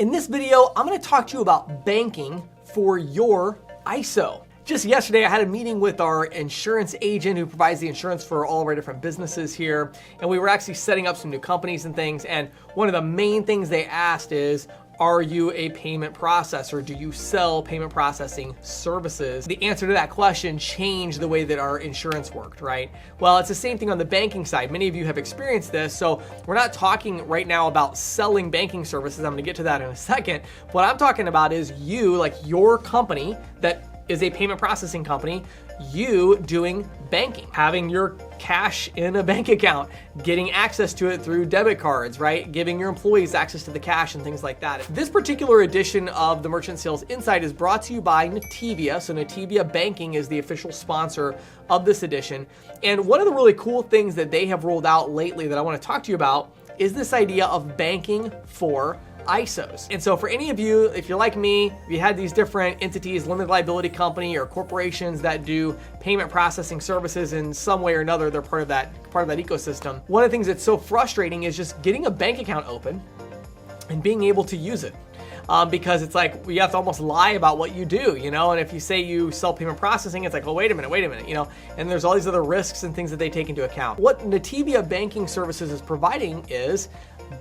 In this video, I'm going to talk to you about banking for your ISO. Just yesterday, I had a meeting with our insurance agent who provides the insurance for all of our different businesses here. And we were actually setting up some new companies and things. And one of the main things they asked is, are you a payment processor? Do you sell payment processing services? The answer to that question changed the way that our insurance worked, right? Well, it's the same thing on the banking side. Many of you have experienced this. So we're not talking right now about selling banking services. I'm going to get to that in a second. What I'm talking about is you, like your company that is a payment processing company, you doing banking, having your cash in a bank account, getting access to it through debit cards, right? Giving your employees access to the cash and things like that. This particular edition of the Merchant Sales Insight is brought to you by Netivia. So Netivia Banking is the official sponsor of this edition. And one of the really cool things that they have rolled out lately that I want to talk to you about is this idea of banking for ISOs. And so for any of you, if you're like me, if you had these different entities, limited liability company or corporations that do payment processing services in some way or another, they're part of that ecosystem. One of the things that's so frustrating is just getting a bank account open and being able to use it. Because it's like, you have to almost lie about what you do, you know? And if you say you sell payment processing, it's like, oh, wait a minute, you know? And there's all these other risks and things that they take into account. What Netivia Banking Services is providing is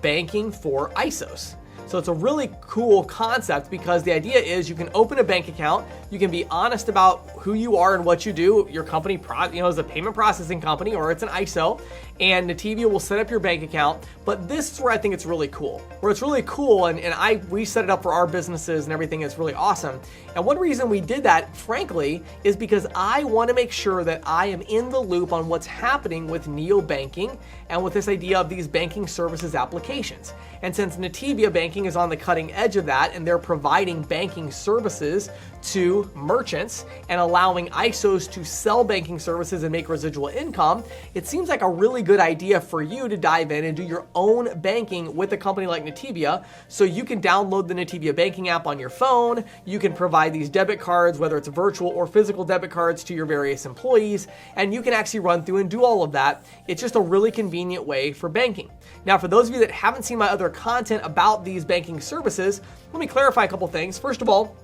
banking for ISOs. So it's a really cool concept because the idea is you can open a bank account, you can be honest about who you are and what you do. Your company, is a payment processing company or it's an ISO, and Netivia will set up your bank account. But this is where I think it's really cool. Where it's really cool, and we set it up for our businesses and everything is really awesome. And one reason we did that, frankly, is because I want to make sure that I am in the loop on what's happening with neobanking and with this idea of these banking services applications. And since Netivia Banking is on the cutting edge of that and they're providing banking services to merchants and allowing ISOs to sell banking services and make residual income, it seems like a really good idea for you to dive in and do your own banking with a company like Netivia. So you can download the Netivia banking app on your phone. You can provide these debit cards, whether it's virtual or physical debit cards, to your various employees, and you can actually run through and do all of that. It's just a really convenient way for banking. Now, for those of you that haven't seen my other content about these banking services, let me clarify a couple things. First of all,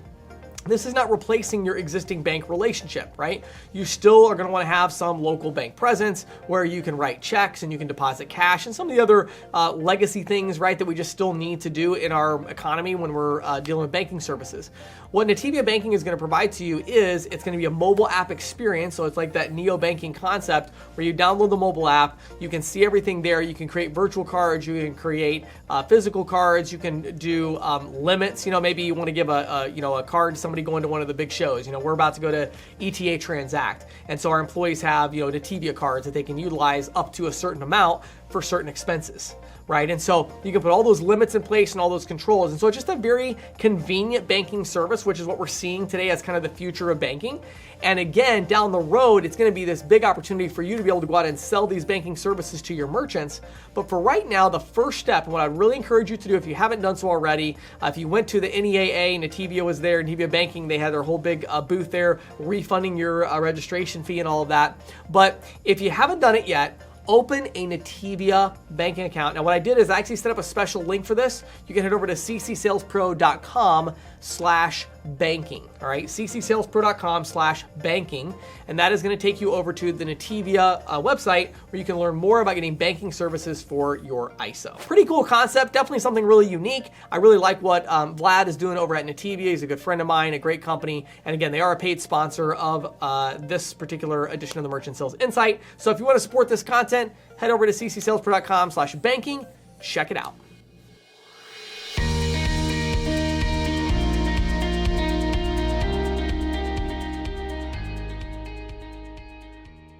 this is not replacing your existing bank relationship, right? You still are going to want to have some local bank presence where you can write checks and you can deposit cash and some of the other legacy things, right, that we just still need to do in our economy when we're dealing with banking services. What Netivia Banking is going to provide to you is it's going to be a mobile app experience. So it's like that neobanking concept where you download the mobile app, you can see everything there. You can create virtual cards, you can create physical cards, you can do limits. Maybe you want to give a card to somebody going to one of the big shows. We're about to go to ETA Transact. And so our employees have, Netivia cards that they can utilize up to a certain amount for certain expenses, right? And so you can put all those limits in place and all those controls. And so it's just a very convenient banking service, which is what we're seeing today as kind of the future of banking. And again, down the road, it's going to be this big opportunity for you to be able to go out and sell these banking services to your merchants. But for right now, the first step, and what I'd really encourage you to do if you haven't done so already, if you went to the NEAA, Netivia was there, Netivia Banking, they had their whole big booth there, refunding your registration fee and all of that. But if you haven't done it yet, open a Netivia banking account. Now, what I did is I actually set up a special link for this. You can head over to ccsalespro.com/banking. All right, ccsalespro.com/banking. And that is going to take you over to the Netivia website where you can learn more about getting banking services for your ISO. Pretty cool concept, definitely something really unique. I really like what Vlad is doing over at Netivia. He's a good friend of mine, a great company. And again, they are a paid sponsor of this particular edition of the Merchant Sales Insight. So if you want to support this content, head over to ccsalespro.com/banking. Check it out.